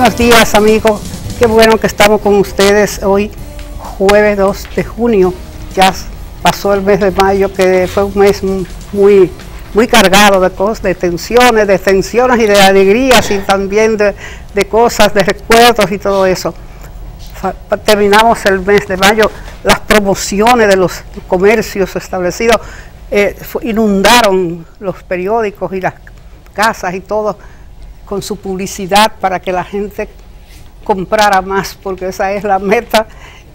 Buenos días, amigos. Qué bueno que estamos con ustedes hoy, jueves 2 de junio. Ya pasó el mes de mayo, que fue un mes muy cargado de cosas, de tensiones y de alegrías y también de cosas, de recuerdos y todo eso. Terminamos el mes de mayo, las promociones de los comercios establecidos inundaron los periódicos y las casas y todo con su publicidad para que la gente comprara más, porque esa es la meta.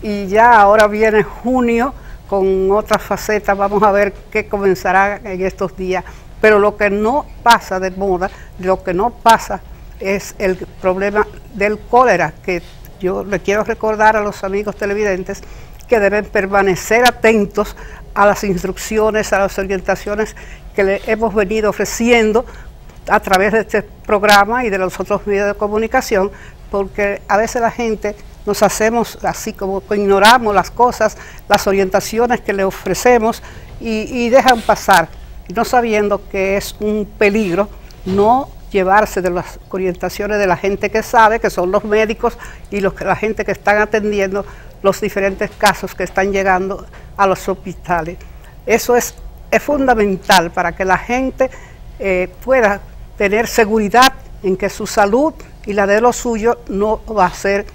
Y ya ahora viene junio con otra faceta, vamos a ver qué comenzará en estos días. Pero lo que no pasa de moda, lo que no pasa es el problema del cólera, que yo le quiero recordar a los amigos televidentes que deben permanecer atentos a las instrucciones, a las orientaciones que le hemos venido ofreciendo a través de este programa y de los otros medios de comunicación, porque a veces la gente nos hacemos así como que ignoramos las cosas, las orientaciones que le ofrecemos y dejan pasar, no sabiendo que es un peligro no llevarse de las orientaciones de la gente que sabe, que son los médicos y la gente que están atendiendo los diferentes casos que están llegando a los hospitales. Eso es fundamental para que la gente pueda tener seguridad en que su salud y la de los suyos no va a ser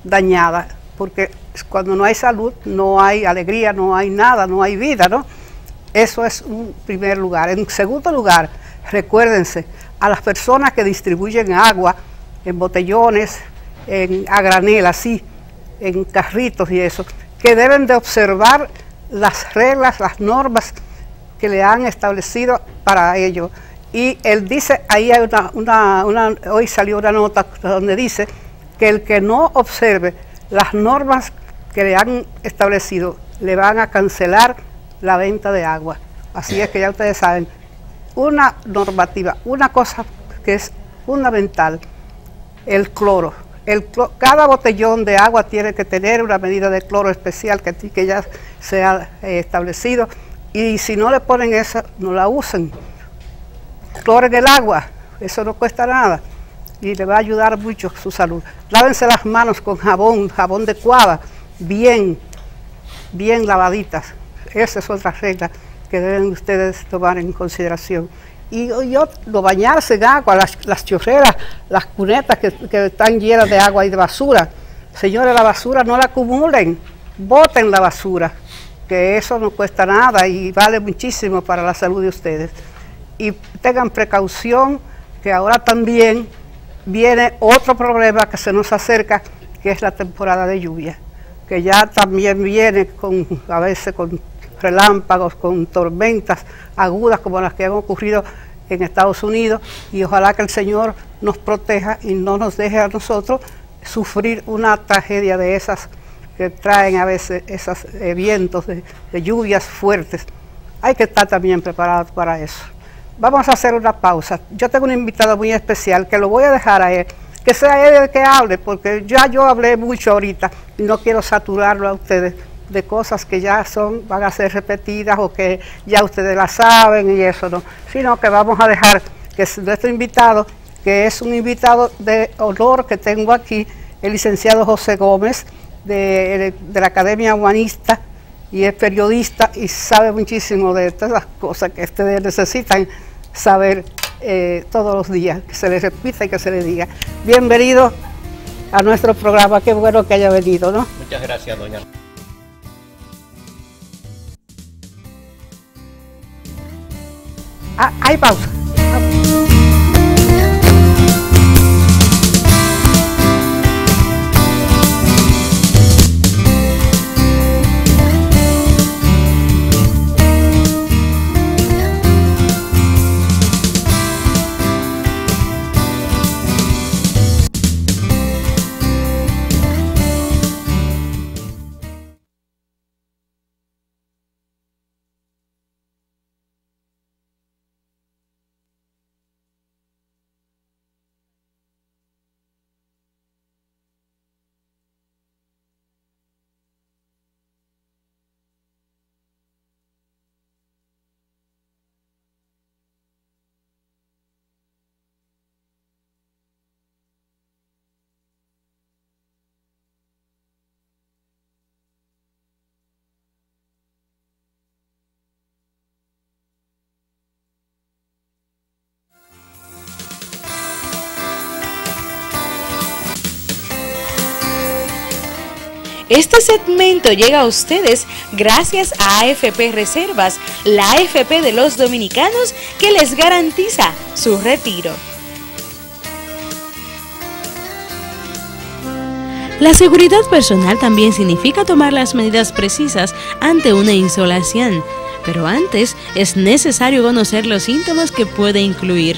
dañada, porque cuando no hay salud no hay alegría, no hay nada, no hay vida, ¿no? Eso es un primer lugar. En segundo lugar, recuérdense, a las personas que distribuyen agua en botellones, a granel, así, en carritos y eso, que deben de observar las reglas, las normas que le han establecido para ello. Y él dice, ahí hay hoy salió una nota donde dice que el que no observe las normas que le han establecido, le van a cancelar la venta de agua. Así es que ya ustedes saben, una normativa, una cosa que es fundamental, el cloro. Cada botellón de agua tiene que tener una medida de cloro especial que ya se ha establecido, y si no le ponen esa, no la usen. Cloro en el agua, eso no cuesta nada y le va a ayudar mucho su salud. Lávense las manos con jabón de cuava, bien lavaditas. Esa es otra regla que deben ustedes tomar en consideración. Y bañarse en agua, las chorreras, las cunetas que están llenas de agua y de basura. Señores, la basura no la acumulen, boten la basura, que eso no cuesta nada y vale muchísimo para la salud de ustedes. Y tengan precaución, que ahora también viene otro problema que se nos acerca, que es la temporada de lluvia, que ya también viene a veces con relámpagos, con tormentas agudas como las que han ocurrido en Estados Unidos, y ojalá que el Señor nos proteja y no nos deje a nosotros sufrir una tragedia de esas que traen a veces esos vientos de lluvias fuertes. Hay que estar también preparados para eso. Vamos a hacer una pausa. Yo tengo un invitado muy especial que lo voy a dejar a él, que sea él el que hable, porque ya yo hablé mucho ahorita y no quiero saturarlo a ustedes de cosas que ya van a ser repetidas o que ya ustedes la saben y eso no, sino que vamos a dejar que nuestro invitado, que es un invitado de honor que tengo aquí, el licenciado José Gómez, de la Academia Humanista, y es periodista y sabe muchísimo de todas las cosas que ustedes necesitan saber todos los días, que se les repita y que se les diga. Bienvenido a nuestro programa, qué bueno que haya venido, ¿no? Muchas gracias, doña. Hay pausa. Este segmento llega a ustedes gracias a AFP Reservas, la AFP de los dominicanos que les garantiza su retiro. La seguridad personal también significa tomar las medidas precisas ante una insolación, pero antes es necesario conocer los síntomas que puede incluir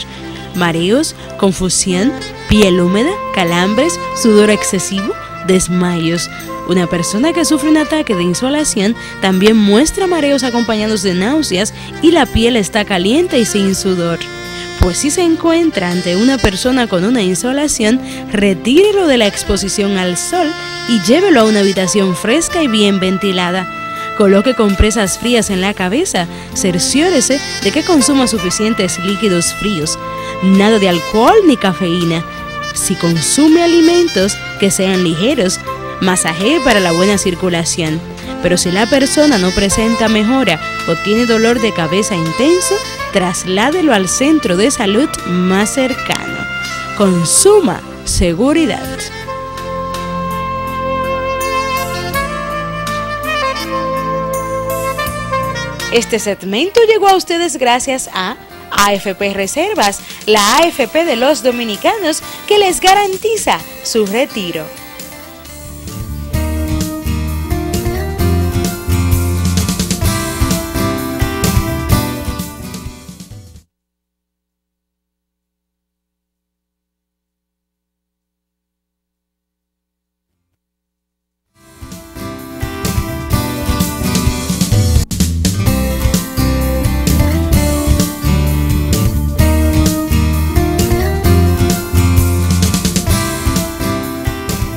mareos, confusión, piel húmeda, calambres, sudor excesivo, desmayos. Una persona que sufre un ataque de insolación también muestra mareos acompañados de náuseas y la piel está caliente y sin sudor. Pues si se encuentra ante una persona con una insolación, retírelo de la exposición al sol y llévelo a una habitación fresca y bien ventilada. Coloque compresas frías en la cabeza, cerciórese de que consuma suficientes líquidos fríos, nada de alcohol ni cafeína. Si consume alimentos, que sean ligeros, masajee para la buena circulación. Pero si la persona no presenta mejora o tiene dolor de cabeza intenso, trasládelo al centro de salud más cercano. Consuma seguridad. Este segmento llegó a ustedes gracias a AFP Reservas, la AFP de los dominicanos que les garantiza su retiro.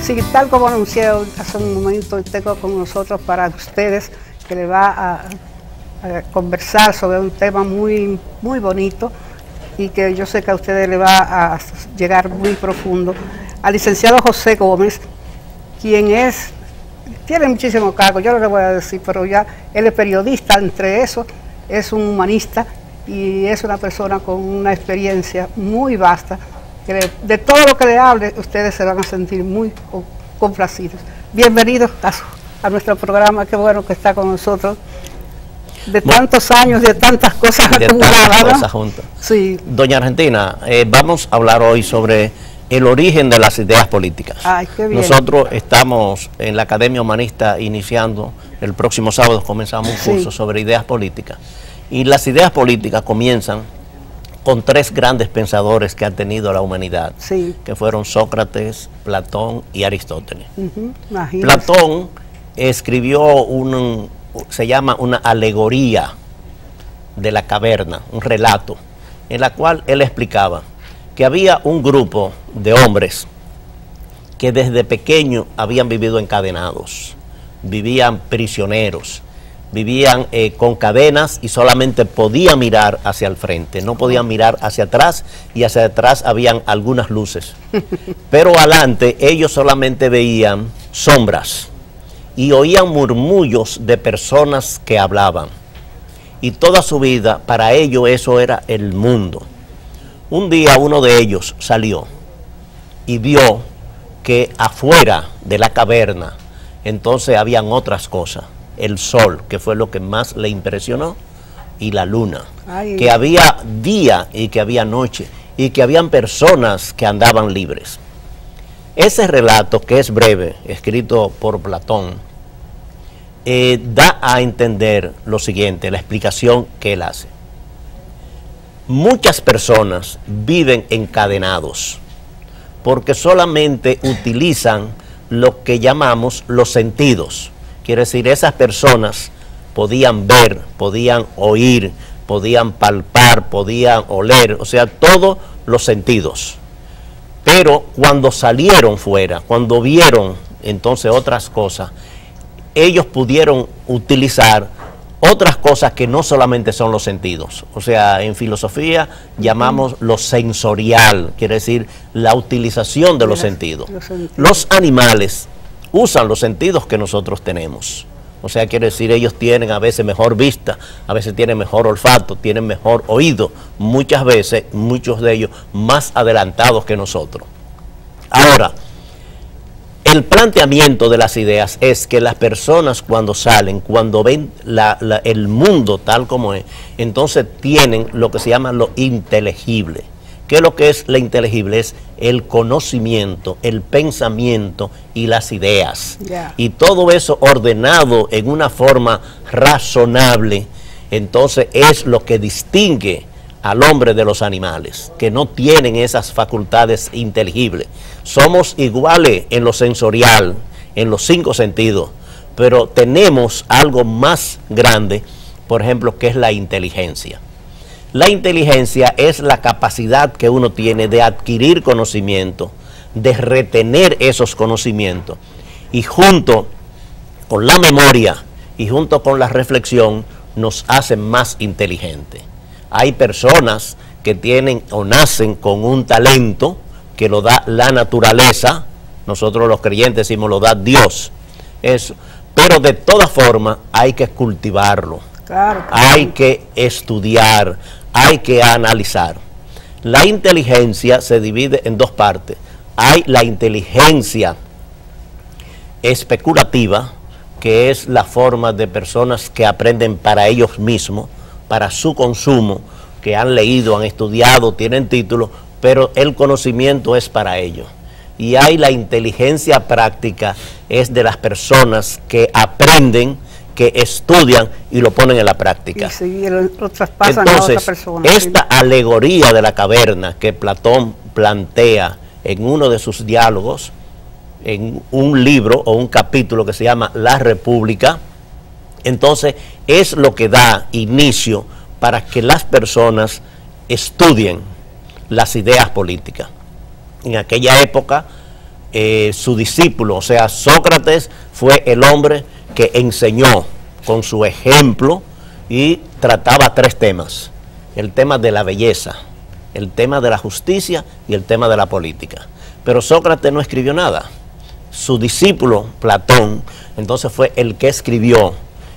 Sí, tal como anuncié hace un momento, tengo con nosotros para ustedes que le va a conversar sobre un tema muy bonito y que yo sé que a ustedes le va a llegar muy profundo, al licenciado José Gómez, quien tiene muchísimos cargos, yo no le voy a decir, pero ya él es periodista, entre eso, es un humanista y es una persona con una experiencia muy vasta. De todo lo que le hable, ustedes se van a sentir muy complacidos. Bienvenidos a nuestro programa, qué bueno que está con nosotros. De tantos años, de tantas cosas acumuladas. Tantas cosas juntas. Sí. Doña Argentina, vamos a hablar hoy sobre el origen de las ideas políticas. Ay, qué bien. Nosotros estamos en la Academia Humanista iniciando, el próximo sábado comenzamos un curso sobre ideas políticas. Y las ideas políticas comienzan con tres grandes pensadores que ha tenido la humanidad, que fueron Sócrates, Platón y Aristóteles. Platón escribió se llama una alegoría de la caverna, un relato, en la cual él explicaba que había un grupo de hombres que desde pequeño habían vivido encadenados, vivían prisioneros, vivían con cadenas y solamente podían mirar hacia el frente, no podían mirar hacia atrás, y hacia atrás habían algunas luces. Pero adelante ellos solamente veían sombras y oían murmullos de personas que hablaban. Y toda su vida, para ellos eso era el mundo. Un día uno de ellos salió y vio que afuera de la caverna entonces habían otras cosas. El sol, que fue lo que más le impresionó, y la luna. Que había día y que había noche, y que habían personas que andaban libres. Ese relato, que es breve, escrito por Platón, da a entender lo siguiente, la explicación que él hace. Muchas personas viven encadenados porque solamente utilizan lo que llamamos los sentidos. Quiere decir, esas personas podían ver, podían oír, podían palpar, podían oler, o sea, todos los sentidos. Pero cuando salieron fuera, cuando vieron entonces otras cosas, ellos pudieron utilizar otras cosas que no solamente son los sentidos. O sea, en filosofía llamamos lo sensorial, quiere decir la utilización de los sentidos. Los animales usan los sentidos que nosotros tenemos. O sea, quiere decir, ellos tienen a veces mejor vista, a veces tienen mejor olfato, tienen mejor oído, muchas veces, muchos de ellos más adelantados que nosotros. Ahora, el planteamiento de las ideas es que las personas cuando salen, cuando ven el mundo tal como es, entonces tienen lo que se llama lo inteligible. ¿Qué es lo que es lo inteligible? Es el conocimiento, el pensamiento y las ideas. Yeah. Y todo eso ordenado en una forma razonable, entonces es lo que distingue al hombre de los animales, que no tienen esas facultades inteligibles. Somos iguales en lo sensorial, en los 5 sentidos, pero tenemos algo más grande, por ejemplo, que es la inteligencia. La inteligencia es la capacidad que uno tiene de adquirir conocimiento, de retener esos conocimientos, y junto con la memoria y junto con la reflexión nos hacen más inteligentes. Hay personas que tienen o nacen con un talento que lo da la naturaleza, nosotros los creyentes decimos lo da Dios, eso, pero de todas formas hay que cultivarlo, Claro. hay que estudiar, hay que analizar. La inteligencia se divide en 2 partes. Hay la inteligencia especulativa, que es la forma de personas que aprenden para ellos mismos, para su consumo, que han leído, han estudiado, tienen títulos, pero el conocimiento es para ellos. Y hay la inteligencia práctica, es de las personas que aprenden, que estudian y lo ponen en la práctica. Y sí, lo traspasan a otra persona. Esta alegoría de la caverna que Platón plantea en uno de sus diálogos, en un libro o un capítulo que se llama La República, entonces es lo que da inicio para que las personas estudien las ideas políticas. En aquella época, su discípulo, o sea, Sócrates, fue el hombre que enseñó con su ejemplo y trataba 3 temas: el tema de la belleza, el tema de la justicia y el tema de la política. Pero Sócrates no escribió nada. Su discípulo Platón entonces fue el que escribió,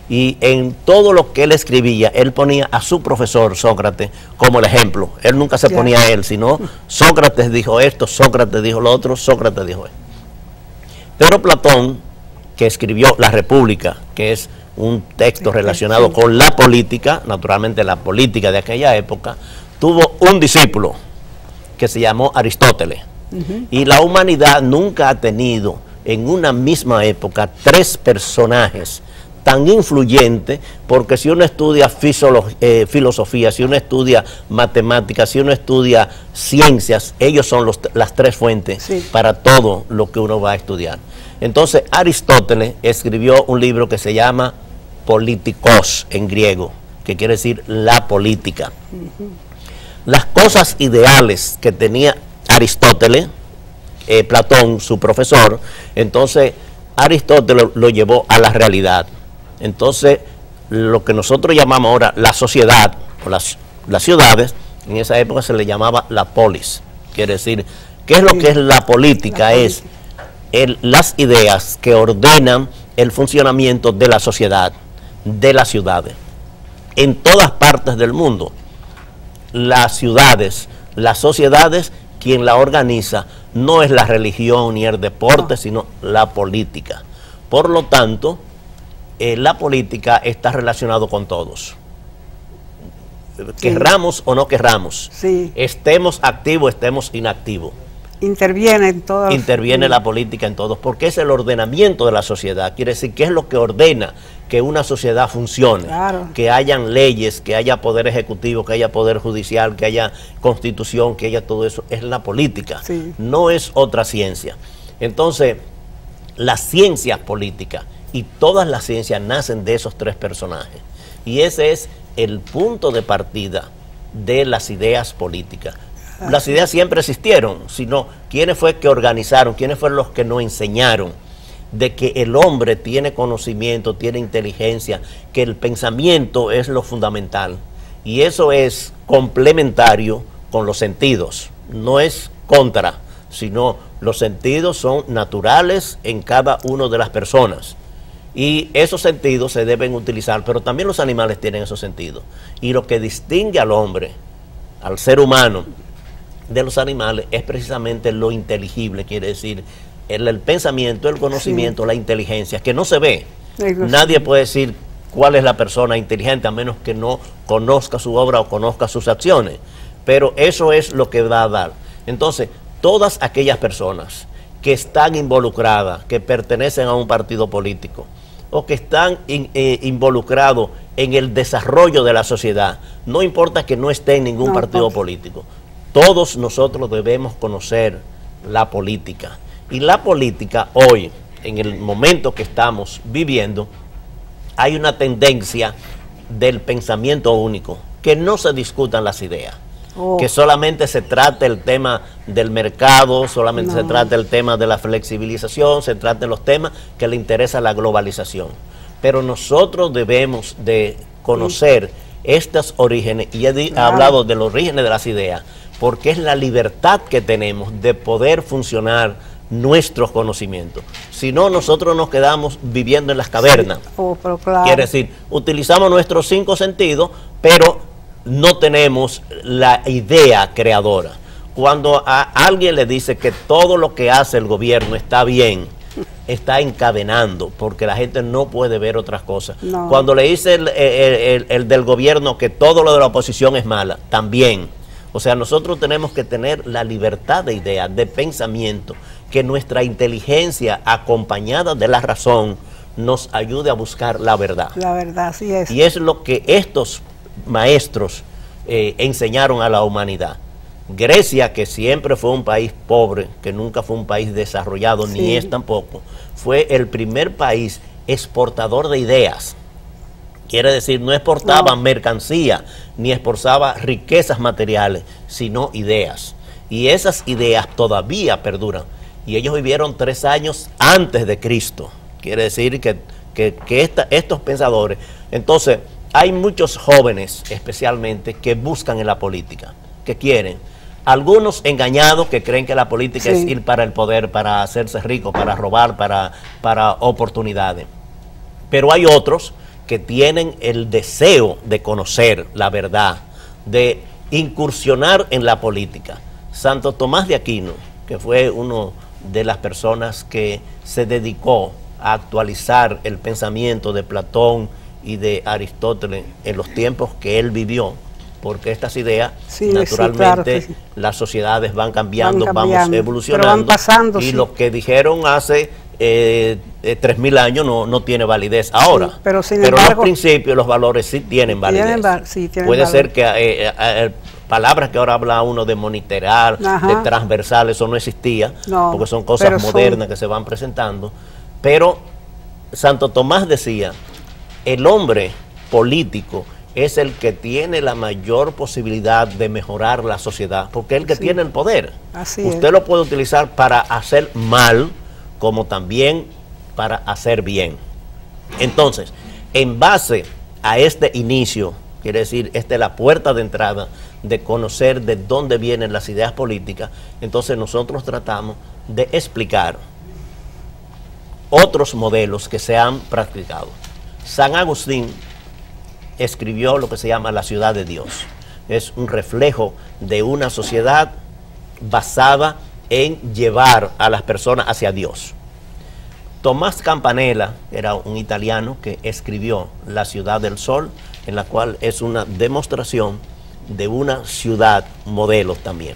y en todo lo que él escribía él ponía a su profesor Sócrates como el ejemplo. Él nunca se ponía a él, sino Sócrates dijo esto, Sócrates dijo lo otro, Sócrates dijo esto. Pero Platón, que escribió La República, que es un texto relacionado con la política, naturalmente la política de aquella época, tuvo un discípulo que se llamó Aristóteles. Y la humanidad nunca ha tenido en una misma época 3 personajes tan influyentes, porque si uno estudia filosofía, si uno estudia matemáticas, si uno estudia ciencias, ellos son las 3 fuentes para todo lo que uno va a estudiar. Entonces Aristóteles escribió un libro que se llama Politikos en griego, que quiere decir la política. Las cosas ideales que tenía Aristóteles, Platón, su profesor, entonces Aristóteles lo llevó a la realidad. Entonces, lo que nosotros llamamos ahora la sociedad, o las ciudades, en esa época se le llamaba la polis. Quiere decir, ¿qué es lo que es la política? Es las ideas que ordenan el funcionamiento de la sociedad, de las ciudades. En todas partes del mundo, las ciudades, las sociedades, quien la organiza no es la religión ni el deporte, sino la política. Por lo tanto, la política está relacionado con todos. Querramos o no querramos, estemos activos, estemos inactivos. Interviene en todos. Interviene la política en todos, porque es el ordenamiento de la sociedad. Quiere decir que es lo que ordena que una sociedad funcione, que hayan leyes, que haya poder ejecutivo, que haya poder judicial, que haya constitución, que haya todo eso. Es la política, no es otra ciencia. Entonces, las ciencias políticas y todas las ciencias nacen de esos 3 personajes. Y ese es el punto de partida de las ideas políticas. Las ideas siempre existieron, sino quiénes fue que organizaron, quiénes fueron los que nos enseñaron de que el hombre tiene conocimiento, tiene inteligencia, que el pensamiento es lo fundamental. Y eso es complementario con los sentidos, no es contra, sino los sentidos son naturales en cada una de las personas. Y esos sentidos se deben utilizar, pero también los animales tienen esos sentidos. Y lo que distingue al hombre, al ser humano, de los animales es precisamente lo inteligible, quiere decir el pensamiento, el conocimiento, sí, la inteligencia, que no se ve. Eso Nadie sí. puede decir cuál es la persona inteligente a menos que no conozca su obra o conozca sus acciones. Pero eso es lo que va a dar. Entonces, todas aquellas personas que están involucradas, que pertenecen a un partido político o que están involucrados en el desarrollo de la sociedad, no importa que no esté en ningún partido político, todos nosotros debemos conocer la política. Y la política hoy, en el momento que estamos viviendo, hay una tendencia del pensamiento único, que no se discutan las ideas, que solamente se trata el tema del mercado, solamente se trata el tema de la flexibilización, se trata de los temas que le interesa la globalización. Pero nosotros debemos de conocer estos orígenes, y he hablado de los orígenes de las ideas, porque es la libertad que tenemos de poder funcionar nuestros conocimientos. Si no, nosotros nos quedamos viviendo en las cavernas. Pero claro. Quiere decir, utilizamos nuestros 5 sentidos, pero no tenemos la idea creadora. Cuando a alguien le dice que todo lo que hace el gobierno está bien, está encadenando, porque la gente no puede ver otras cosas. No. Cuando le dice el del gobierno que todo lo de la oposición es mala, también. O sea, nosotros tenemos que tener la libertad de ideas, de pensamiento, que nuestra inteligencia acompañada de la razón nos ayude a buscar la verdad. La verdad, así es. Y es lo que estos maestros enseñaron a la humanidad. Grecia, que siempre fue un país pobre, que nunca fue un país desarrollado, sí, ni es tampoco, fue el primer país exportador de ideas. Quiere decir, no exportaba mercancía, ni exportaba riquezas materiales, sino ideas. Y esas ideas todavía perduran. Y ellos vivieron 3 años antes de Cristo. Quiere decir que estos pensadores... Entonces, hay muchos jóvenes, especialmente, que buscan en la política, que quieren. Algunos engañados que creen que la política es ir para el poder, para hacerse rico, para robar, para oportunidades. Pero hay otros que tienen el deseo de conocer la verdad, de incursionar en la política. Santo Tomás de Aquino, que fue uno de las personas que se dedicó a actualizar el pensamiento de Platón y de Aristóteles en los tiempos que él vivió, porque estas ideas, naturalmente, claro, las sociedades van cambiando, vamos evolucionando, van pasando, y lo que dijeron hace 3.000 años no tiene validez ahora, pero embargo, los principios, los valores sí tienen validez. Puede ser que palabras que ahora habla uno de monitorear, de transversal, eso no existía, porque son cosas modernas que se van presentando. Pero Santo Tomás decía, el hombre político es el que tiene la mayor posibilidad de mejorar la sociedad, porque es el que tiene el poder. Usted lo puede utilizar para hacer mal, como también para hacer bien. Entonces, en base a este inicio, quiere decir, esta es la puerta de entrada de conocer de dónde vienen las ideas políticas, entonces nosotros tratamos de explicar otros modelos que se han practicado. San Agustín escribió lo que se llama la ciudad de Dios. Es un reflejo de una sociedad basada en llevar a las personas hacia Dios. Tomás Campanella era un italiano que escribió La ciudad del sol, en la cual es una demostración de una ciudad modelo también,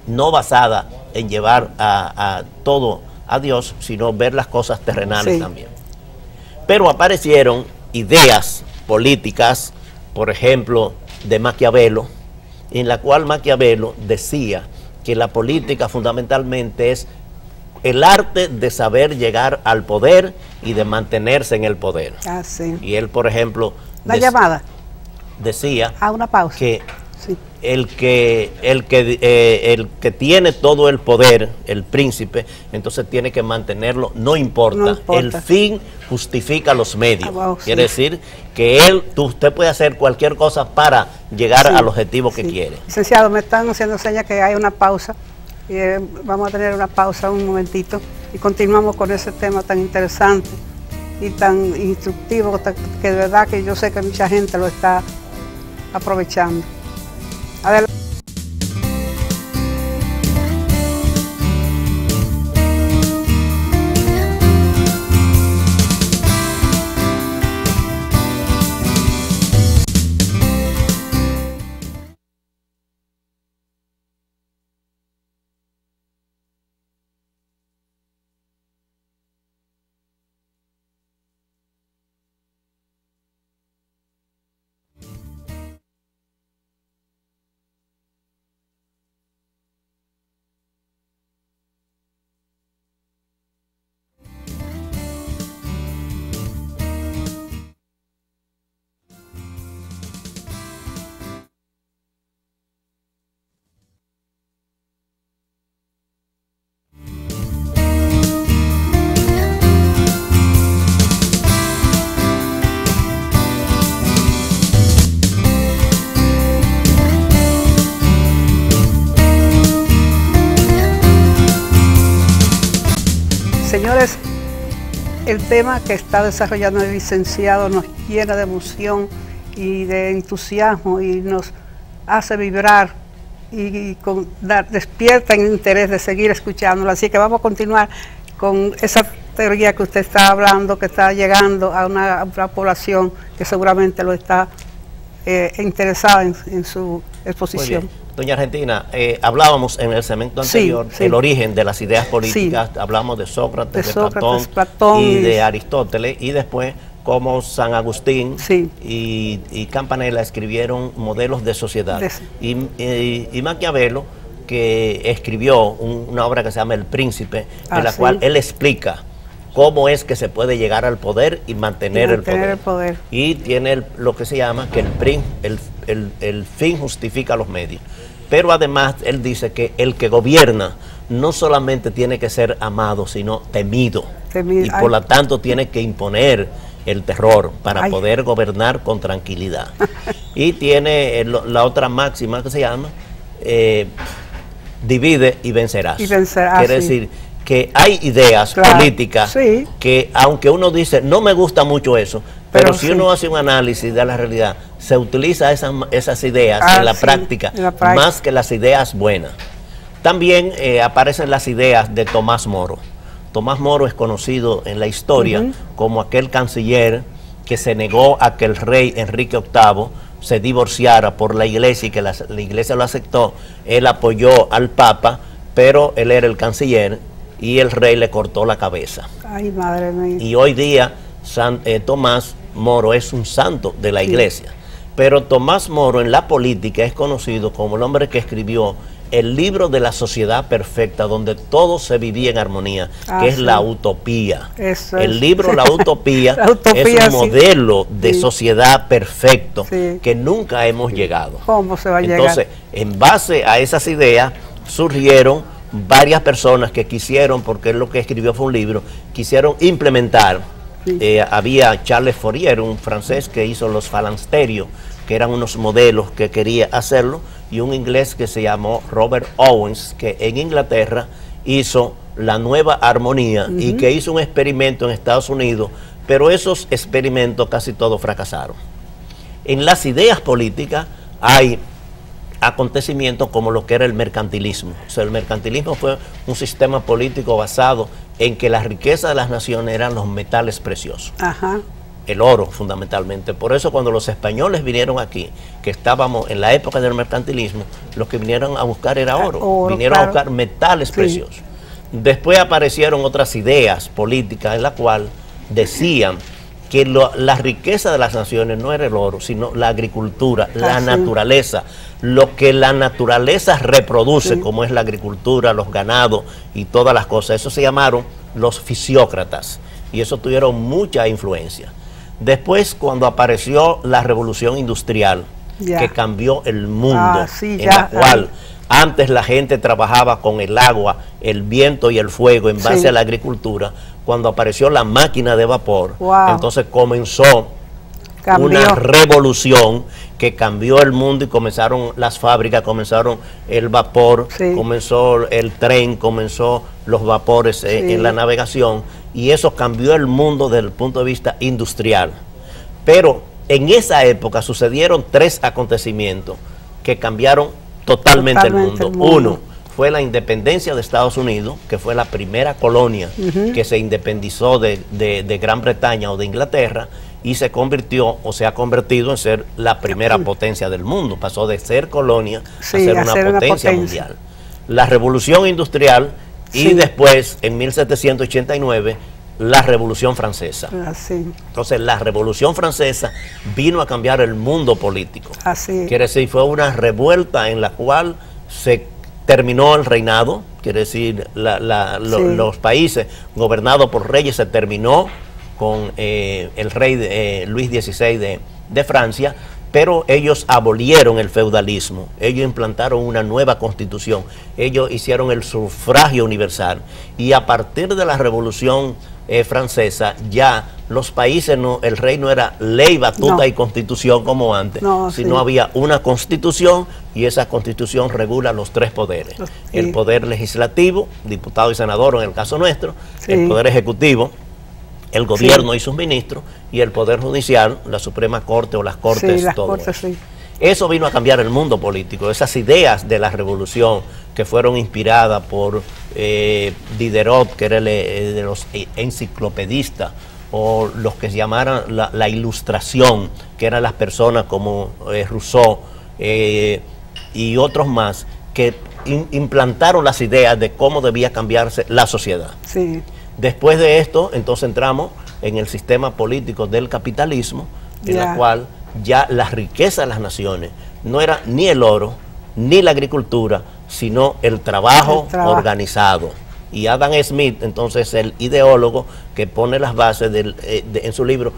no basada en llevar a todo a Dios, sino ver las cosas terrenales también. Pero aparecieron ideas políticas, por ejemplo, de Maquiavelo, en la cual Maquiavelo decía que la política fundamentalmente es el arte de saber llegar al poder y de mantenerse en el poder. Y él, por ejemplo, decía una pausa. Que el que tiene todo el poder, el príncipe, entonces tiene que mantenerlo, no importa. El fin justifica los medios. Quiere decir que usted puede hacer cualquier cosa para llegar al objetivo que quiere. Licenciado, me están haciendo señas que hay una pausa. Vamos a tener una pausa un momentito y continuamos con ese tema tan interesante y tan instructivo, que de verdad que yo sé que mucha gente lo está aprovechando. el tema que está desarrollando el licenciado nos llena de emoción y de entusiasmo y nos hace vibrar y despierta el interés de seguir escuchándolo. Así que vamos a continuar con esa teoría que usted está hablando, que está llegando a una población que seguramente lo está interesada en su exposición. Doña Argentina, hablábamos en el segmento anterior el origen de las ideas políticas, hablamos de Sócrates, de Platón y de Aristóteles, y después cómo San Agustín y Campanella escribieron modelos de sociedad. Y Maquiavelo, que escribió una obra que se llama El Príncipe, en la cual él explica cómo es que se puede llegar al poder y mantener el poder. Y tiene lo que se llama que el fin justifica los medios. Pero además él dice que el que gobierna no solamente tiene que ser amado, sino temido. Y por lo tanto tiene que imponer el terror para poder gobernar con tranquilidad. Y tiene la otra máxima que se llama divide y vencerás. Quiere decir que hay ideas políticas que, aunque uno dice no me gusta mucho eso, pero si uno hace un análisis de la realidad, se utiliza esas ideas en la práctica más que las ideas buenas. También aparecen las ideas de Tomás Moro. Tomás Moro es conocido en la historia como aquel canciller que se negó a que el rey Enrique VIII se divorciara por la iglesia y que la iglesia lo aceptó. Él apoyó al Papa, pero él era el canciller y el rey le cortó la cabeza. Ay, madre mía. Y hoy día Tomás Moro es un santo de la iglesia. Pero Tomás Moro en la política es conocido como el hombre que escribió el libro de la sociedad perfecta, donde todo se vivía en armonía, que es la utopía. El libro La Utopía, es un modelo de sociedad perfecto que nunca hemos llegado. ¿Cómo se va a llegar? Entonces, en base a esas ideas, surgieron varias personas que quisieron, porque él lo que escribió fue un libro, quisieron implementar. Había Charles Fourier, un francés que hizo los falansterios, que eran unos modelos que quería hacerlo, y un inglés que se llamó Robert Owens, que en Inglaterra hizo la nueva armonía y que hizo un experimento en Estados Unidos, pero esos experimentos casi todos fracasaron. En las ideas políticas hay acontecimientos como lo que era el mercantilismo. O sea, el mercantilismo fue un sistema político basado en que la riqueza de las naciones eran los metales preciosos. El oro fundamentalmente. Por eso cuando los españoles vinieron aquí, que estábamos en la época del mercantilismo, los que vinieron a buscar era oro, vinieron a buscar metales preciosos. Después aparecieron otras ideas políticas en la cual decían que la riqueza de las naciones no era el oro, sino la agricultura, la naturaleza, lo que la naturaleza reproduce, como es la agricultura, los ganados y todas las cosas. Eso se llamaron los fisiócratas y eso tuvieron mucha influencia. Después, cuando apareció la revolución industrial, que cambió el mundo, en la cual antes la gente trabajaba con el agua, el viento y el fuego en base a la agricultura, cuando apareció la máquina de vapor, entonces comenzó una revolución que cambió el mundo y comenzaron las fábricas, comenzaron el vapor, comenzó el tren, comenzó los vapores en la navegación, y eso cambió el mundo desde el punto de vista industrial. Pero en esa época sucedieron tres acontecimientos que cambiaron totalmente el mundo. Uno fue la independencia de Estados Unidos, que fue la primera colonia que se independizó de Gran Bretaña o de Inglaterra, y se convirtió o se ha convertido en ser la primera potencia del mundo. Pasó de ser colonia a ser una potencia mundial. La revolución industrial y después, en 1789, la Revolución Francesa. Entonces, la Revolución Francesa vino a cambiar el mundo político. Quiere decir, fue una revuelta en la cual se terminó el reinado, quiere decir, los países gobernados por reyes se terminó con el rey Luis XVI de Francia, pero ellos abolieron el feudalismo, ellos implantaron una nueva constitución, ellos hicieron el sufragio universal, y a partir de la Revolución Francesa ya los países, el rey no era ley, batuta y constitución como antes, sino había una constitución, y esa constitución regula los tres poderes, el poder legislativo, diputado y senador en el caso nuestro, el poder ejecutivo, el gobierno y sus ministros, y el Poder Judicial, la Suprema Corte o las Cortes, las todo cortes, eso. Eso vino a cambiar el mundo político. Esas ideas de la revolución que fueron inspiradas por Diderot, que era el de los enciclopedistas, o los que se llamaran la ilustración, que eran las personas como Rousseau y otros más, que implantaron las ideas de cómo debía cambiarse la sociedad. Sí. Después de esto, entonces entramos en el sistema político del capitalismo, en la cual ya la riqueza de las naciones no era ni el oro, ni la agricultura, sino el trabajo organizado. Y Adam Smith, entonces, el ideólogo que pone las bases en su libro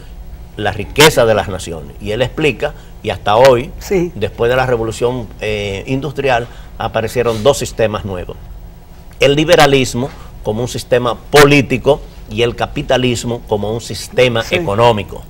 La riqueza de las naciones. Y él explica, y hasta hoy, después de la revolución industrial, aparecieron dos sistemas nuevos. El liberalismo como un sistema político y el capitalismo como un sistema económico.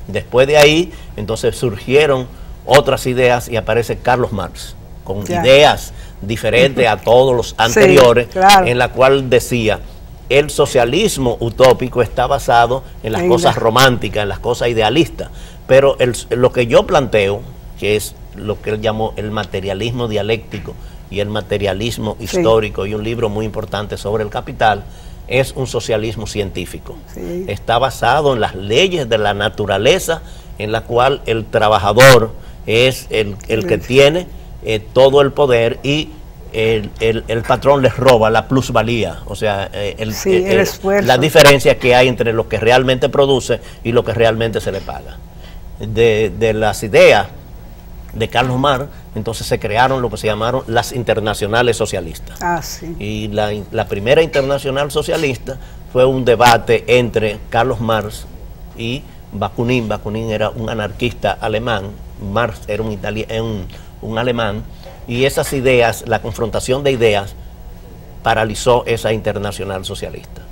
Después de ahí, entonces surgieron otras ideas y aparece Carlos Marx, con ideas diferentes a todos los anteriores, en la cual decía, el socialismo utópico está basado en las cosas románticas, en las cosas idealistas, pero lo que yo planteo, que es lo que él llamó el materialismo dialéctico y el materialismo histórico, y un libro muy importante sobre el capital, es un socialismo científico. Está basado en las leyes de la naturaleza, en la cual el trabajador es el que tiene todo el poder, y el patrón les roba la plusvalía, o sea, la diferencia que hay entre lo que realmente produce y lo que realmente se le paga. De las ideas de Carlos Marx, entonces se crearon lo que se llamaron las internacionales socialistas. Y la primera internacional socialista fue un debate entre Carlos Marx y Bakunin. Bakunin era un anarquista alemán, Marx era un alemán, y esas ideas, la confrontación de ideas, paralizó esa internacional socialista.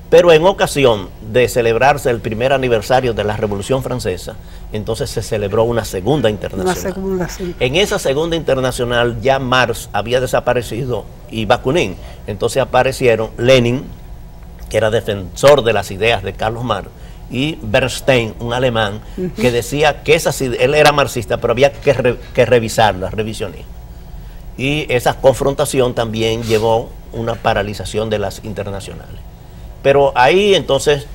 Pero en ocasión de celebrarse el primer aniversario de la Revolución Francesa, entonces se celebró una segunda internacional. En esa segunda internacional ya Marx había desaparecido y Bakunin. Entonces aparecieron Lenin, que era defensor de las ideas de Carlos Marx, y Bernstein, un alemán, que decía que él era marxista, pero había que revisarla, revisionismo. Y esa confrontación también llevó una paralización de las internacionales. Pero ahí entonces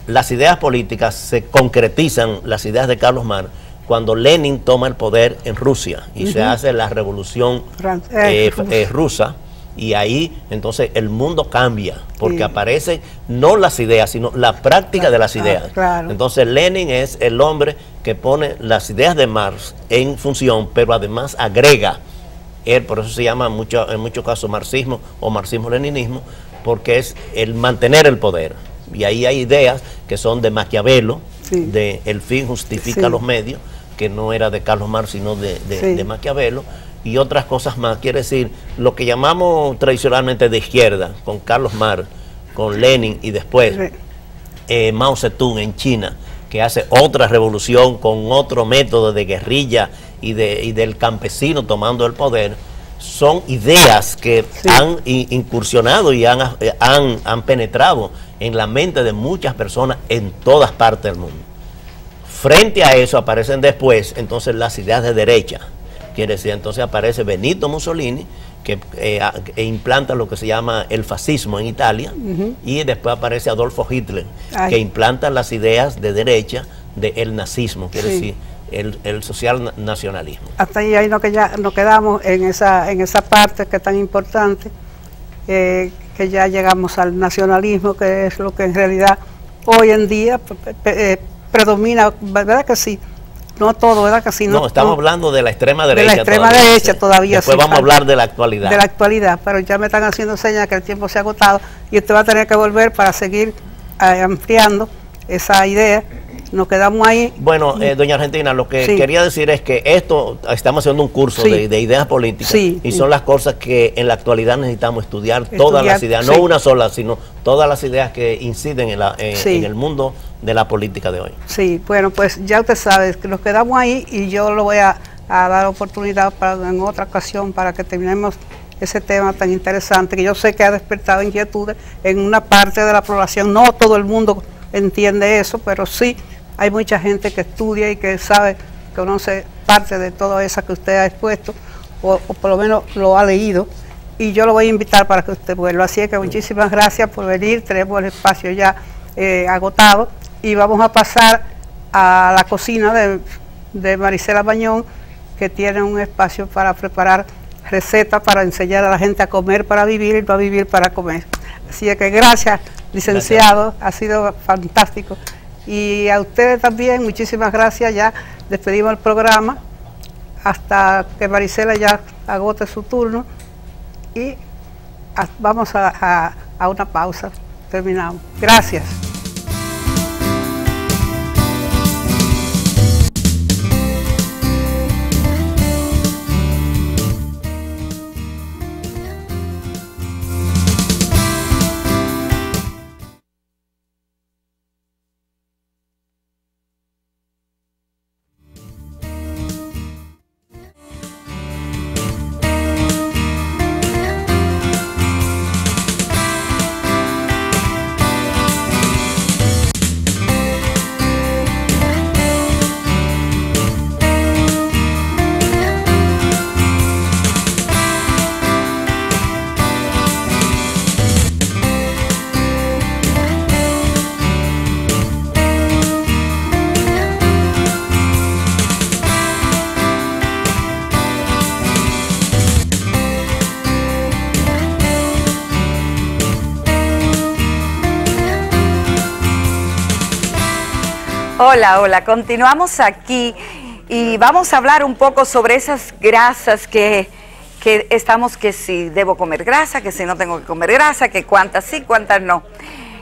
las ideas políticas se concretizan, las ideas de Carlos Marx, cuando Lenin toma el poder en Rusia y se hace la revolución rusa, y ahí entonces el mundo cambia, porque aparecen no las ideas, sino la práctica de las ideas. Entonces Lenin es el hombre que pone las ideas de Marx en función, pero además agrega, por eso se llama en muchos casos marxismo o marxismo-leninismo, porque es el mantener el poder. Y ahí hay ideas que son de Maquiavelo, de el fin justifica los medios, que no era de Carlos Marx, sino de Maquiavelo, y otras cosas más. Quiere decir, lo que llamamos tradicionalmente de izquierda, con Carlos Marx, con Lenin, y después Mao Zedong en China, que hace otra revolución con otro método de guerrilla y del campesino tomando el poder. Son ideas que han incursionado y han penetrado en la mente de muchas personas en todas partes del mundo. Frente a eso aparecen después entonces las ideas de derecha. Quiere decir, entonces aparece Benito Mussolini, que implanta lo que se llama el fascismo en Italia, y después aparece Adolfo Hitler, que implanta las ideas de derecha del nazismo, quiere decir, el social nacionalismo. Hasta ahí nos quedamos en esa parte que es tan importante, que ya llegamos al nacionalismo, que es lo que en realidad hoy en día predomina, ¿verdad que sí? No todo, ¿verdad que sí? No, estamos hablando de la extrema derecha. De la extrema derecha todavía. Después vamos a hablar de la actualidad. De la actualidad, pero ya me están haciendo señas que el tiempo se ha agotado y usted va a tener que volver para seguir ampliando esa idea. Nos quedamos ahí. Bueno, doña Argentina, lo que quería decir es que estamos haciendo un curso de ideas políticas, y son las cosas que en la actualidad necesitamos estudiar todas las ideas, no una sola, sino todas las ideas que inciden en el mundo de la política de hoy. Sí, bueno, pues ya usted sabe que nos quedamos ahí, y yo lo voy a dar oportunidad en otra ocasión para que terminemos ese tema tan interesante, que yo sé que ha despertado inquietudes en una parte de la población. No todo el mundo entiende eso, pero sí hay mucha gente que estudia y que sabe, conoce parte de todo eso que usted ha expuesto, o por lo menos lo ha leído, y yo lo voy a invitar para que usted vuelva. Así es que muchísimas gracias por venir, tenemos el espacio ya agotado, y vamos a pasar a la cocina de Marisela Bañón, que tiene un espacio para preparar recetas para enseñar a la gente a comer para vivir y no a vivir para comer. Así es que gracias, licenciado, ha sido fantástico. Y a ustedes también, muchísimas gracias. Ya despedimos el programa hasta que Marisela ya agote su turno y vamos a una pausa. Terminamos. Gracias. Hola, hola, continuamos aquí y vamos a hablar un poco sobre esas grasas que estamos, que si debo comer grasa, que si no tengo que comer grasa, que cuántas sí, cuántas no.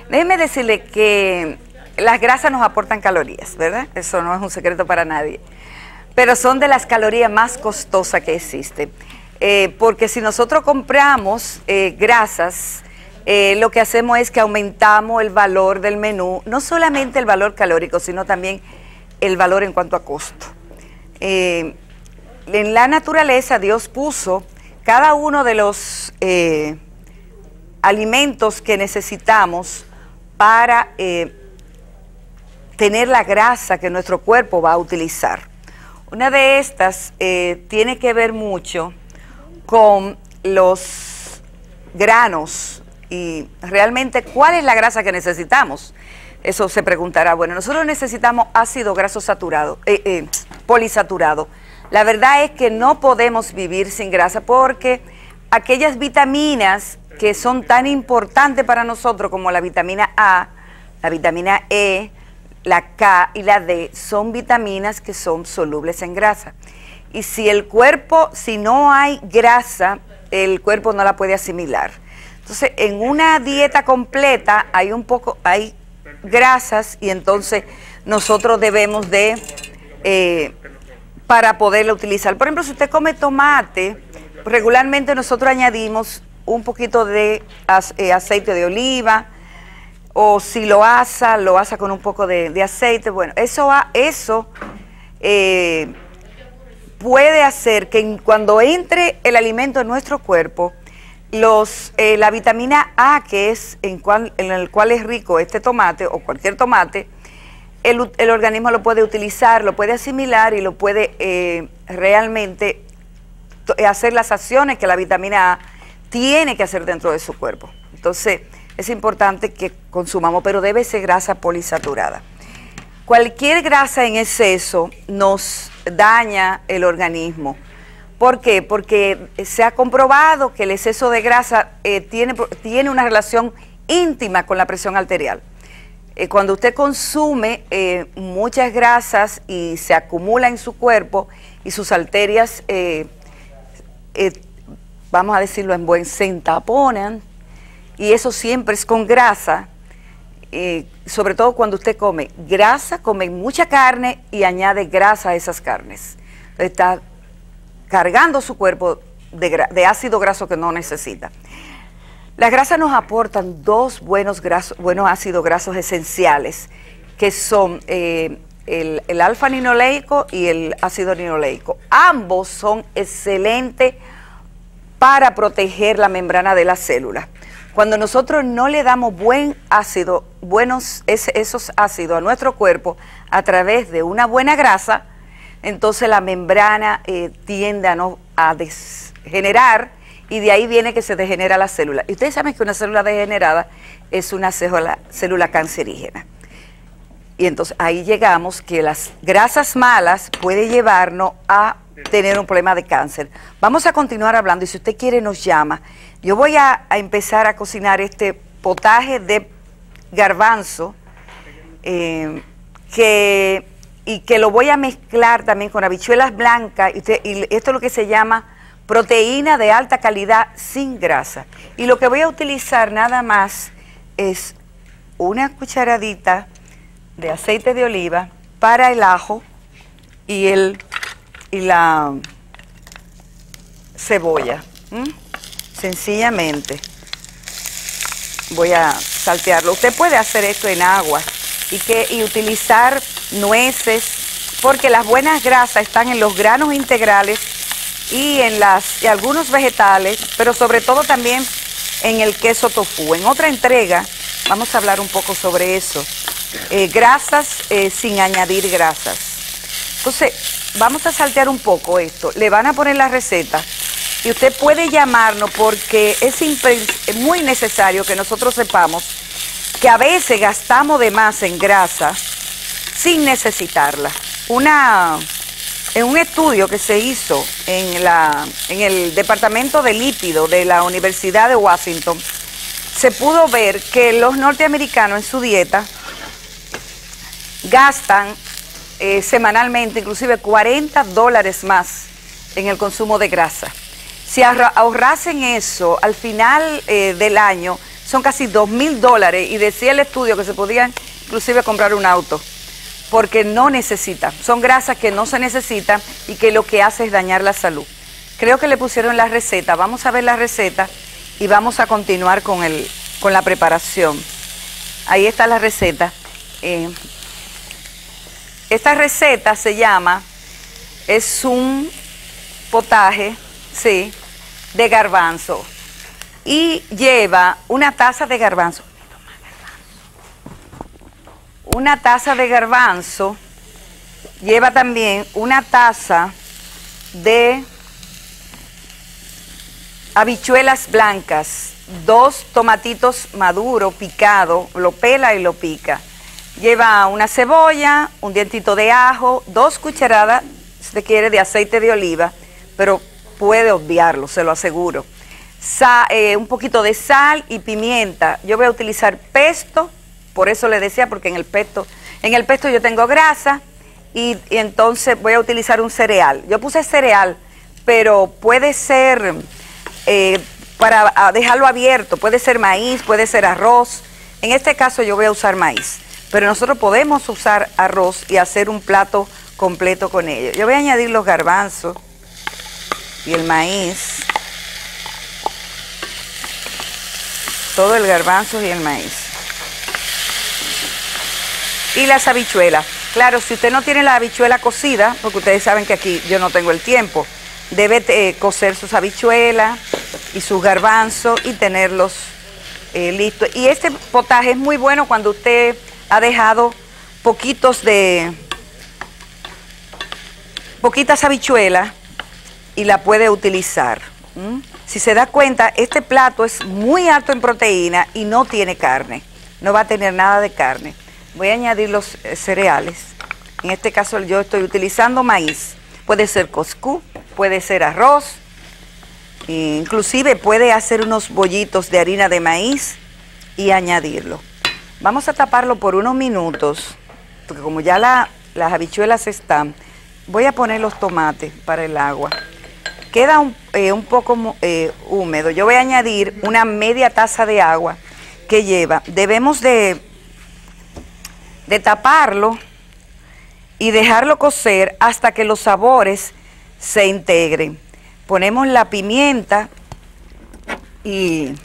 Déjeme decirle que las grasas nos aportan calorías, ¿verdad? Eso no es un secreto para nadie, pero son de las calorías más costosas que existen, porque si nosotros compramos grasas, lo que hacemos es que aumentamos el valor del menú, no solamente el valor calórico, sino también el valor en cuanto a costo. En la naturaleza Dios puso cada uno de los alimentos que necesitamos para tener la grasa que nuestro cuerpo va a utilizar. Una de estas tiene que ver mucho con los granos. Y realmente, ¿cuál es la grasa que necesitamos? Eso se preguntará. Bueno, nosotros necesitamos ácido graso saturado, polisaturado. La verdad es que no podemos vivir sin grasa porque aquellas vitaminas que son tan importantes para nosotros como la vitamina A, la vitamina E, la K y la D, son vitaminas que son solubles en grasa. Y si el cuerpo, si no hay grasa, el cuerpo no la puede asimilar. Entonces, en una dieta completa hay grasas y entonces nosotros debemos de, para poderla utilizar. Por ejemplo, si usted come tomate, regularmente nosotros añadimos un poquito de aceite de oliva, o si lo asa con un poco de aceite. Bueno, eso puede hacer que cuando entre el alimento en nuestro cuerpo, la vitamina A, que es en el cual es rico este tomate o cualquier tomate, el organismo lo puede utilizar, lo puede asimilar y lo puede realmente hacer las acciones que la vitamina A tiene que hacer dentro de su cuerpo. Entonces es importante que consumamos, pero debe ser grasa polisaturada. Cualquier grasa en exceso nos daña el organismo. ¿Por qué? Porque se ha comprobado que el exceso de grasa tiene una relación íntima con la presión arterial. Cuando usted consume muchas grasas y se acumula en su cuerpo y sus arterias, vamos a decirlo en buen, se entaponan, y eso siempre es con grasa, sobre todo cuando usted come grasa, come mucha carne y añade grasa a esas carnes. Está cargando su cuerpo de ácido graso que no necesita. Las grasas nos aportan dos buenos ácidos grasos esenciales, que son el alfa-linoleico y el ácido linoleico. Ambos son excelentes para proteger la membrana de la célula. Cuando nosotros no le damos buen ácido, esos ácidos a nuestro cuerpo a través de una buena grasa, entonces la membrana tiende a degenerar, y de ahí viene que se degenera la célula. Y ustedes saben que una célula degenerada es una célula cancerígena. Y entonces ahí llegamos que las grasas malas pueden llevarnos a tener un problema de cáncer. Vamos a continuar hablando, y si usted quiere nos llama. Yo voy a empezar a cocinar este potaje de garbanzo, que lo voy a mezclar también con habichuelas blancas, y esto es lo que se llama proteína de alta calidad sin grasa. Y lo que voy a utilizar nada más es una cucharadita de aceite de oliva para el ajo y la cebolla. Sencillamente voy a saltearlo. Usted puede hacer esto en agua y utilizar nueces, porque las buenas grasas están en los granos integrales y en algunos vegetales, pero sobre todo también en el queso tofu. En otra entrega vamos a hablar un poco sobre eso. Grasas sin añadir grasas. Entonces, vamos a saltear un poco esto. Le van a poner la receta y usted puede llamarnos, porque es muy necesario que nosotros sepamos que a veces gastamos de más en grasa sin necesitarla. En un estudio que se hizo en el Departamento de Lípido de la Universidad de Washington, se pudo ver que los norteamericanos en su dieta gastan semanalmente inclusive $40 más en el consumo de grasa. Si ahorrasen eso al final del año, son casi $2.000, y decía el estudio que se podían inclusive comprar un auto, porque no necesitan, son grasas que no se necesitan y que lo que hace es dañar la salud. Creo que le pusieron la receta. Vamos a ver la receta y vamos a continuar con la preparación. Ahí está la receta. Esta receta se llama, es un potaje, sí, de garbanzo, y lleva una taza de garbanzo. Una taza de garbanzo, lleva también una taza de habichuelas blancas, 2 tomatitos maduros picados, lo pela y lo pica. Lleva una cebolla, un dientito de ajo, 2 cucharadas, si usted quiere, de aceite de oliva, pero puede obviarlo, se lo aseguro. Un poquito de sal y pimienta. Yo voy a utilizar pesto, por eso le decía, porque en el pesto yo tengo grasa, y entonces voy a utilizar un cereal. Yo puse cereal, pero puede ser, para dejarlo abierto, puede ser maíz, puede ser arroz. En este caso yo voy a usar maíz, pero nosotros podemos usar arroz y hacer un plato completo con ello. Yo voy a añadir los garbanzos y el maíz, todo el garbanzo y el maíz. Y las habichuelas. Claro, si usted no tiene la habichuela cocida, porque ustedes saben que aquí yo no tengo el tiempo, debe cocer sus habichuelas y sus garbanzos y tenerlos listos. Y este potaje es muy bueno cuando usted ha dejado poquitas habichuelas y la puede utilizar. Si se da cuenta, este plato es muy alto en proteína y no tiene carne, no va a tener nada de carne. Voy a añadir los cereales. En este caso yo estoy utilizando maíz. Puede ser coscú, puede ser arroz, inclusive puede hacer unos bollitos de harina de maíz y añadirlo. Vamos a taparlo por unos minutos, porque como ya las habichuelas están, voy a poner los tomates para el agua. Queda un poco húmedo. Yo voy a añadir una media taza de agua que lleva. Debemos de taparlo y dejarlo cocer hasta que los sabores se integren. Ponemos la pimienta y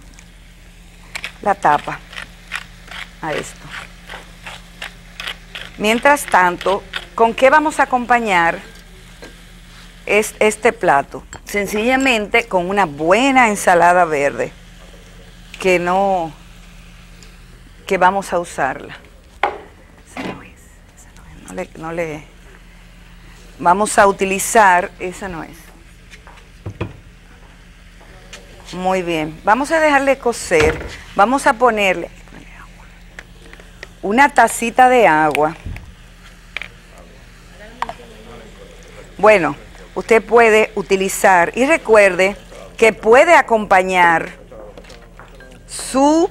la tapa a esto. Mientras tanto, ¿con qué vamos a acompañar este plato? Sencillamente con una buena ensalada verde. que vamos a usarla. Vamos a utilizar, esa no es. Muy bien, vamos a dejarle cocer, vamos a ponerle una tacita de agua. Bueno, usted puede utilizar, y recuerde que puede acompañar su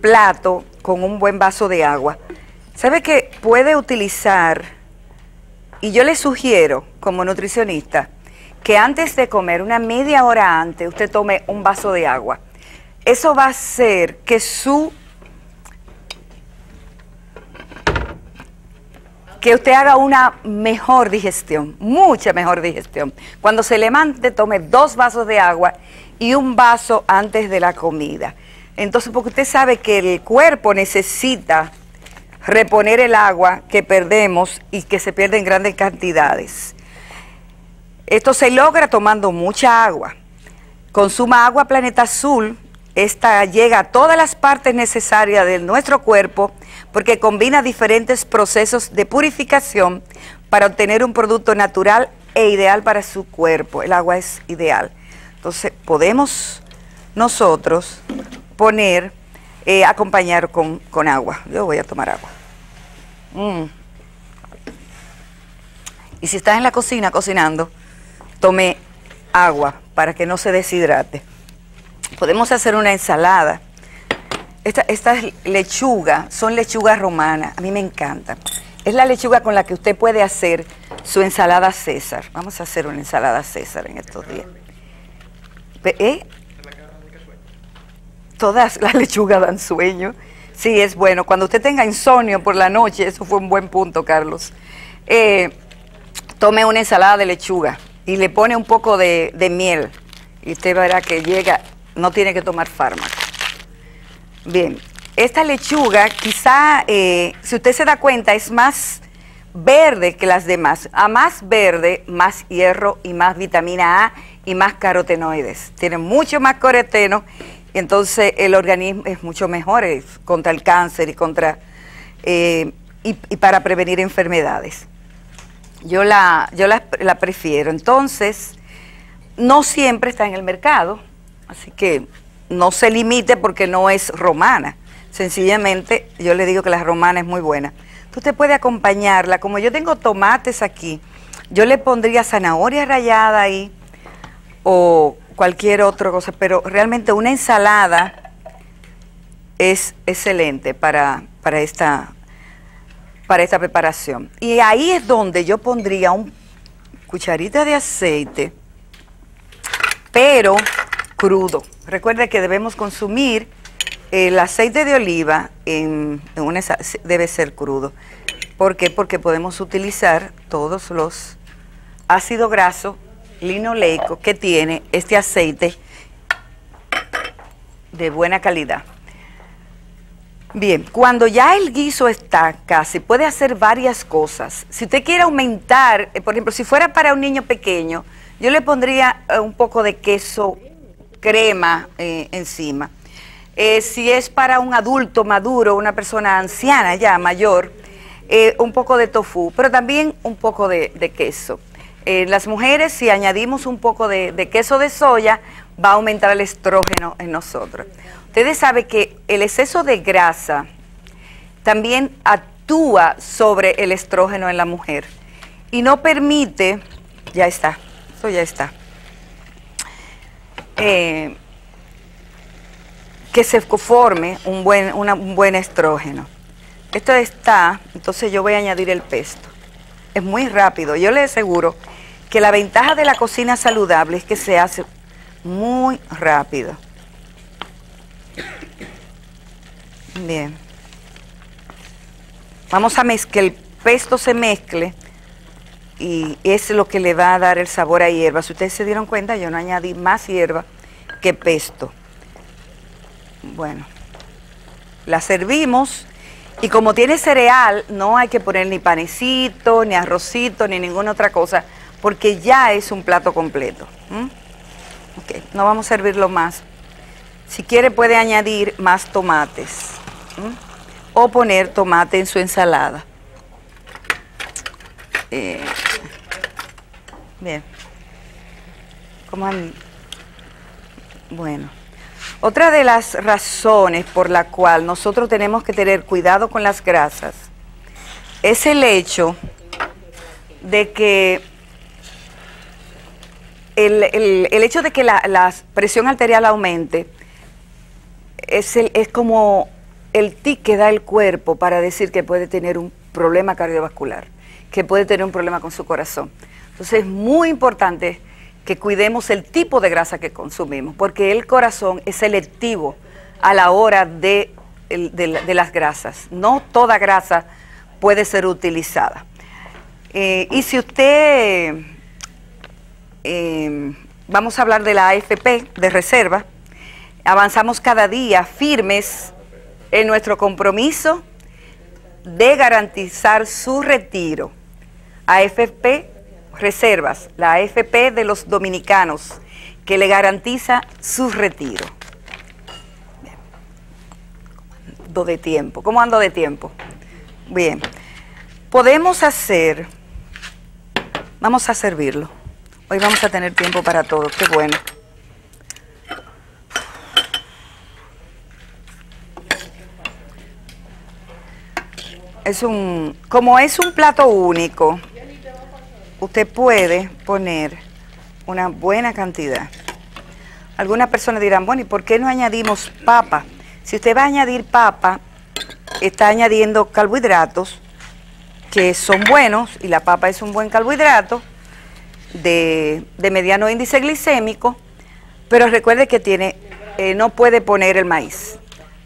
plato con un buen vaso de agua. ¿Sabe que puede utilizar, y yo le sugiero como nutricionista, que antes de comer, una media hora antes, usted tome un vaso de agua? Eso va a hacer que usted haga una mejor digestión, mucha mejor digestión. Cuando se levante, tome 2 vasos de agua y un vaso antes de la comida. Entonces, porque usted sabe que el cuerpo necesita reponer el agua que perdemos y que se pierde en grandes cantidades. Esto se logra tomando mucha agua. Consuma agua Planeta Azul. Esta llega a todas las partes necesarias de nuestro cuerpo porque combina diferentes procesos de purificación para obtener un producto natural e ideal para su cuerpo. El agua es ideal. Entonces podemos nosotros acompañar con agua. Yo voy a tomar agua. Y si estás en la cocina cocinando, tome agua para que no se deshidrate. Podemos hacer una ensalada. Estas lechugas son lechugas romanas, a mí me encantan. Es la lechuga con la que usted puede hacer su ensalada César. Vamos a hacer una ensalada César en estos días. Todas las lechugas dan sueño. Sí, es bueno. Cuando usted tenga insomnio por la noche, eso fue un buen punto, Carlos. Tome una ensalada de lechuga y le pone un poco de miel. Y usted verá que llega, no tiene que tomar fármaco. Bien, esta lechuga quizá, si usted se da cuenta, es más verde que las demás. A más verde, más hierro y más vitamina A y más carotenoides. Tiene mucho más caroteno. Entonces el organismo es mucho mejor contra el cáncer y para prevenir enfermedades. Yo la prefiero. Entonces, no siempre está en el mercado, así que no se limite porque no es romana. Sencillamente, yo le digo que la romana es muy buena. Entonces, usted puede acompañarla. Como yo tengo tomates aquí, yo le pondría zanahoria rallada ahí o cualquier otra cosa, pero realmente una ensalada es excelente para esta preparación. Y ahí es donde yo pondría una cucharita de aceite, pero crudo. Recuerde que debemos consumir el aceite de oliva debe ser crudo. ¿Por qué? Porque podemos utilizar todos los ácidos grasos linoleico que tiene este aceite de buena calidad. Bien, cuando ya el guiso está casi, puede hacer varias cosas. Si usted quiere aumentar, por ejemplo, si fuera para un niño pequeño, yo le pondría un poco de queso crema encima. Si es para un adulto maduro, una persona anciana ya mayor, un poco de tofu, pero también un poco de queso. Las mujeres, si añadimos un poco de queso de soya, va a aumentar el estrógeno en nosotros. Ustedes saben que el exceso de grasa también actúa sobre el estrógeno en la mujer y no permite, ya está, eso ya está, que se forme un buen estrógeno. Esto está, entonces yo voy a añadir el pesto. Es muy rápido, yo les aseguro que la ventaja de la cocina saludable es que se hace muy rápido. Bien. Vamos a que el pesto se mezcle y es lo que le va a dar el sabor a hierba. Si ustedes se dieron cuenta, yo no añadí más hierba que pesto. Bueno, la servimos y como tiene cereal, no hay que poner ni panecito, ni arrocito, ni ninguna otra cosa, porque ya es un plato completo. Ok, no vamos a servirlo más. Si quiere puede añadir más tomates o poner tomate en su ensalada. Bien. Bueno, otra de las razones por la cual nosotros tenemos que tener cuidado con las grasas es el hecho de que el hecho de que la presión arterial aumente es como el tic que da el cuerpo para decir que puede tener un problema cardiovascular, que puede tener un problema con su corazón. Entonces es muy importante que cuidemos el tipo de grasa que consumimos, porque el corazón es selectivo a la hora de las grasas. No toda grasa puede ser utilizada. Y si usted, vamos a hablar de la AFP de reserva, avanzamos cada día firmes en nuestro compromiso de garantizar su retiro. AFP Reservas, la AFP de los dominicanos, que le garantiza su retiro. Bien. ¿Cómo ando de tiempo? Bien. Podemos hacer, vamos a servirlo. Hoy vamos a tener tiempo para todo, qué bueno. Como es un plato único, usted puede poner una buena cantidad. Algunas personas dirán, bueno, ¿y por qué no añadimos papa? Si usted va a añadir papa, está añadiendo carbohidratos que son buenos, y la papa es un buen carbohidrato de mediano índice glicémico, pero recuerde que no puede poner el maíz,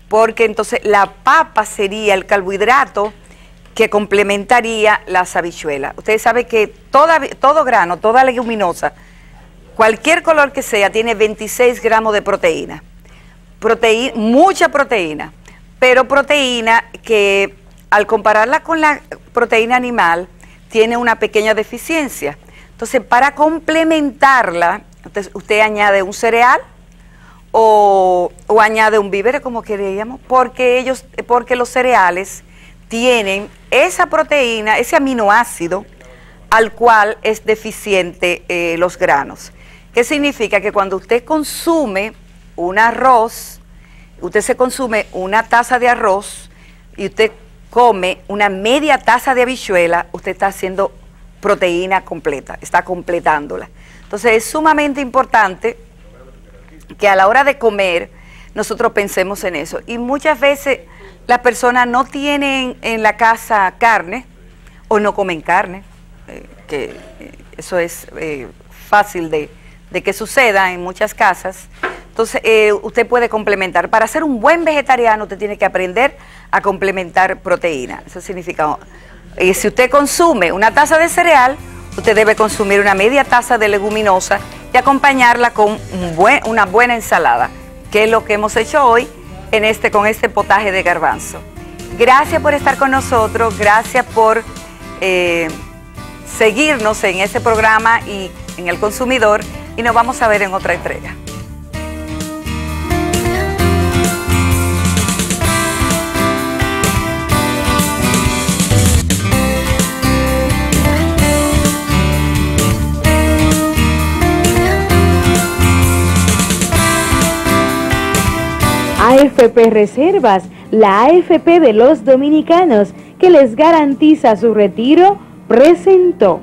porque entonces la papa sería el carbohidrato que complementaría las habichuelas. Ustedes saben que todo grano, toda leguminosa, cualquier color que sea, tiene 26 gramos de proteína. Mucha proteína, pero proteína que al compararla con la proteína animal tiene una pequeña deficiencia. Entonces, para complementarla, usted añade un cereal o añade un víver, como queríamos, porque los cereales tienen esa proteína, ese aminoácido al cual es deficiente los granos. ¿Qué significa? Que cuando usted consume un arroz, usted se consume una taza de arroz y usted come una media taza de habichuela, usted está haciendo proteína completa, está completándola. Entonces es sumamente importante que a la hora de comer nosotros pensemos en eso. Y muchas veces las personas no tienen en la casa carne o no comen carne, que eso es fácil de que suceda en muchas casas. Entonces usted puede complementar. Para ser un buen vegetariano usted tiene que aprender a complementar proteína. Eso significa, si usted consume una taza de cereal, usted debe consumir una media taza de leguminosa y acompañarla con una buena ensalada, que es lo que hemos hecho hoy con este potaje de garbanzo. Gracias por estar con nosotros, gracias por seguirnos en este programa y en El Consumidor, y nos vamos a ver en otra entrega. AFP Reservas, la AFP de los dominicanos, que les garantiza su retiro, presentó.